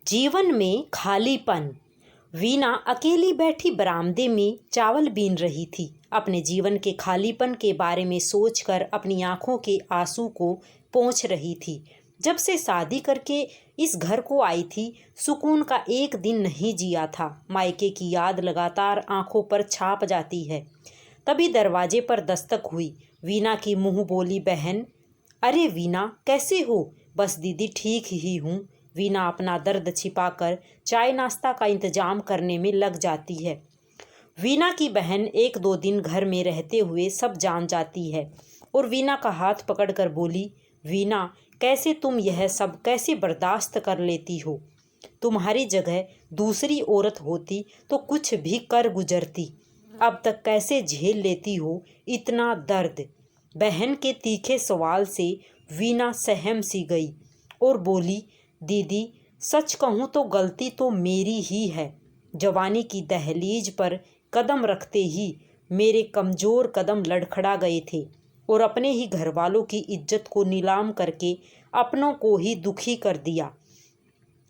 जीवन में खालीपन। वीना अकेली बैठी बरामदे में चावल बीन रही थी। अपने जीवन के खालीपन के बारे में सोचकर अपनी आंखों के आंसू को पोंछ रही थी। जब से शादी करके इस घर को आई थी, सुकून का एक दिन नहीं जिया था। मायके की याद लगातार आंखों पर छाप जाती है। तभी दरवाजे पर दस्तक हुई। वीना की मुंह बोली बहन। अरे वीना, कैसे हो? बस दीदी, ठीक ही हूँ। वीना अपना दर्द छिपाकर चाय नाश्ता का इंतजाम करने में लग जाती है। वीना की बहन एक दो दिन घर में रहते हुए सब जान जाती है और वीना का हाथ पकड़कर बोली, वीना, कैसे तुम यह सब कैसे बर्दाश्त कर लेती हो? तुम्हारी जगह दूसरी औरत होती तो कुछ भी कर गुजरती। अब तक कैसे झेल लेती हो इतना दर्द? बहन के तीखे सवाल से वीना सहम सी गई और बोली, दीदी, सच कहूँ तो गलती तो मेरी ही है। जवानी की दहलीज पर कदम रखते ही मेरे कमज़ोर कदम लड़खड़ा गए थे और अपने ही घर वालों की इज्जत को नीलाम करके अपनों को ही दुखी कर दिया।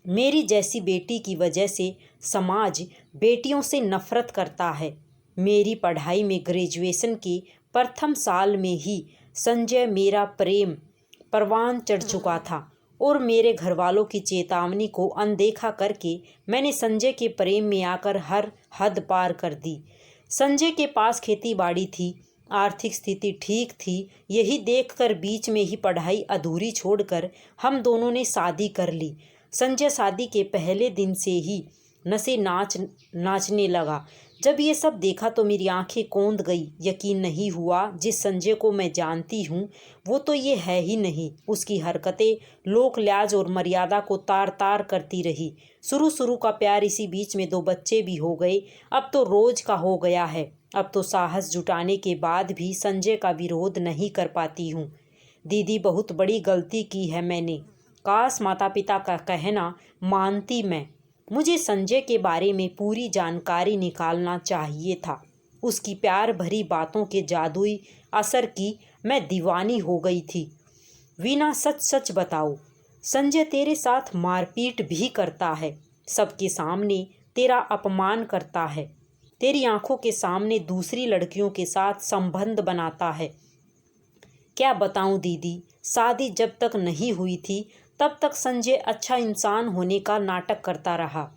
मेरी जैसी बेटी की वजह से समाज बेटियों से नफरत करता है। मेरी पढ़ाई में ग्रेजुएशन के प्रथम साल में ही संजय मेरा प्रेम परवान चढ़ चुका था और मेरे घर वालों की चेतावनी को अनदेखा करके मैंने संजय के प्रेम में आकर हर हद पार कर दी। संजय के पास खेती बाड़ी थी, आर्थिक स्थिति ठीक थी। यही देखकर बीच में ही पढ़ाई अधूरी छोड़कर हम दोनों ने शादी कर ली। संजय शादी के पहले दिन से ही नशे नाचने लगा। जब ये सब देखा तो मेरी आंखें कौंध गई। यकीन नहीं हुआ, जिस संजय को मैं जानती हूँ वो तो ये है ही नहीं। उसकी हरकतें लोक लाज और मर्यादा को तार तार करती रही। शुरू का प्यार, इसी बीच में 2 बच्चे भी हो गए। अब तो रोज का हो गया है। अब तो साहस जुटाने के बाद भी संजय का विरोध नहीं कर पाती हूँ। दीदी, बहुत बड़ी गलती की है मैंने। काश माता पिता का कहना मानती मैं। मुझे संजय के बारे में पूरी जानकारी निकालना चाहिए था। उसकी प्यार भरी बातों के जादुई असर की मैं दीवानी हो गई थी। वीना, सच सच बताओ, संजय तेरे साथ मारपीट भी करता है, सबके सामने तेरा अपमान करता है, तेरी आंखों के सामने दूसरी लड़कियों के साथ संबंध बनाता है। क्या बताऊं दीदी, शादी जब तक नहीं हुई थी तब तक संजय अच्छा इंसान होने का नाटक करता रहा।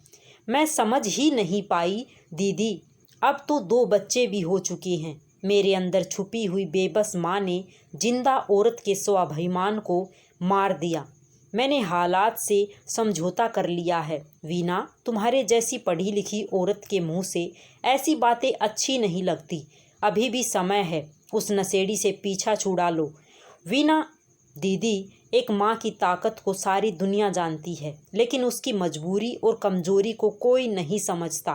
मैं समझ ही नहीं पाई दीदी। अब तो 2 बच्चे भी हो चुके हैं। मेरे अंदर छुपी हुई बेबस माँ ने जिंदा औरत के स्वाभिमान को मार दिया। मैंने हालात से समझौता कर लिया है। वीना, तुम्हारे जैसी पढ़ी लिखी औरत के मुंह से ऐसी बातें अच्छी नहीं लगती। अभी भी समय है, उस नशेड़ी से पीछा छुड़ा लो। वीना, दीदी, एक माँ की ताकत को सारी दुनिया जानती है, लेकिन उसकी मजबूरी और कमजोरी को कोई नहीं समझता।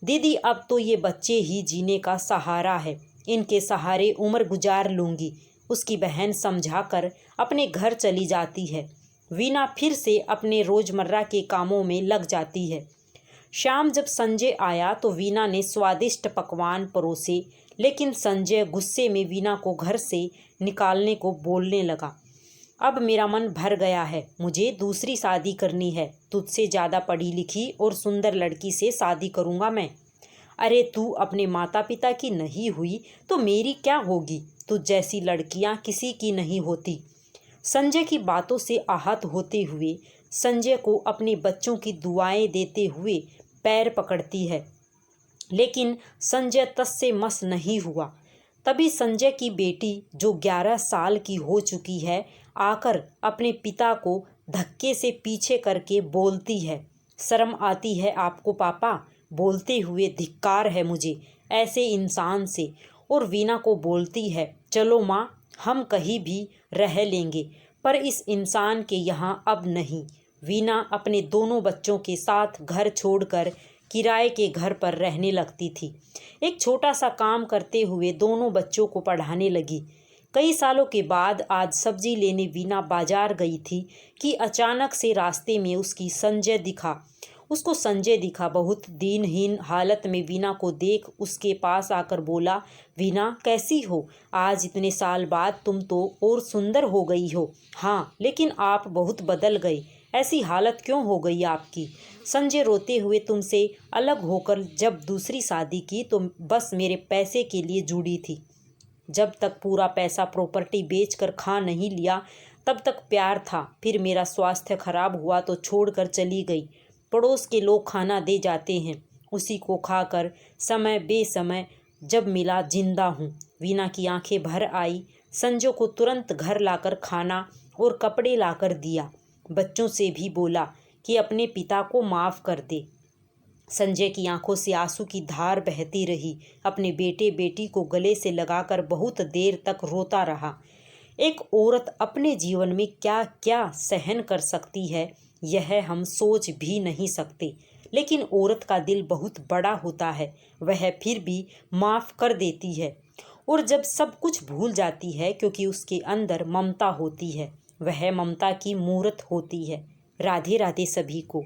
दीदी, अब तो ये बच्चे ही जीने का सहारा है। इनके सहारे उम्र गुजार लूँगी। उसकी बहन समझाकर अपने घर चली जाती है। वीना फिर से अपने रोज़मर्रा के कामों में लग जाती है। शाम जब संजय आया तो वीना ने स्वादिष्ट पकवान परोसे, लेकिन संजय गुस्से में वीना को घर से निकालने को बोलने लगा। अब मेरा मन भर गया है। मुझे दूसरी शादी करनी है। तुझसे ज़्यादा पढ़ी लिखी और सुंदर लड़की से शादी करूँगा मैं। अरे तू अपने माता पिता की नहीं हुई तो मेरी क्या होगी? तुझ जैसी लड़कियाँ किसी की नहीं होती। संजय की बातों से आहत होते हुए संजय को अपने बच्चों की दुआएं देते हुए पैर पकड़ती है, लेकिन संजय तस से मस नहीं हुआ। तभी संजय की बेटी, जो 11 साल की हो चुकी है, आकर अपने पिता को धक्के से पीछे करके बोलती है, शर्म आती है आपको पापा? बोलते हुए धिक्कार है मुझे ऐसे इंसान से। और वीना को बोलती है, चलो माँ, हम कहीं भी रह लेंगे, पर इस इंसान के यहाँ अब नहीं। वीना अपने दोनों बच्चों के साथ घर छोड़कर किराए के घर पर रहने लगती थी। एक छोटा सा काम करते हुए दोनों बच्चों को पढ़ाने लगी। कई सालों के बाद आज सब्जी लेने वीना बाजार गई थी कि अचानक से रास्ते में उसको संजय दिखा। बहुत दीनहीन हालत में वीना को देख उसके पास आकर बोला, वीना, कैसी हो? आज इतने साल बाद तुम तो और सुंदर हो गई हो। हाँ, लेकिन आप बहुत बदल गए। ऐसी हालत क्यों हो गई आपकी? संजय रोते हुए, तुमसे अलग होकर जब दूसरी शादी की तो बस मेरे पैसे के लिए जुड़ी थी। जब तक पूरा पैसा प्रॉपर्टी बेचकर खा नहीं लिया तब तक प्यार था। फिर मेरा स्वास्थ्य खराब हुआ तो छोड़कर चली गई। पड़ोस के लोग खाना दे जाते हैं, उसी को खाकर समय बेसमय जब मिला जिंदा हूँ। वीना की आंखें भर आई। संजय को तुरंत घर लाकर खाना और कपड़े लाकर दिया। बच्चों से भी बोला कि अपने पिता को माफ़ कर दे। संजय की आंखों से आंसू की धार बहती रही। अपने बेटे बेटी को गले से लगाकर बहुत देर तक रोता रहा। एक औरत अपने जीवन में क्या क्या सहन कर सकती है, यह हम सोच भी नहीं सकते। लेकिन औरत का दिल बहुत बड़ा होता है, वह फिर भी माफ़ कर देती है और जब सब कुछ भूल जाती है, क्योंकि उसके अंदर ममता होती है। वह ममता की मूर्त होती है। राधे राधे सभी को।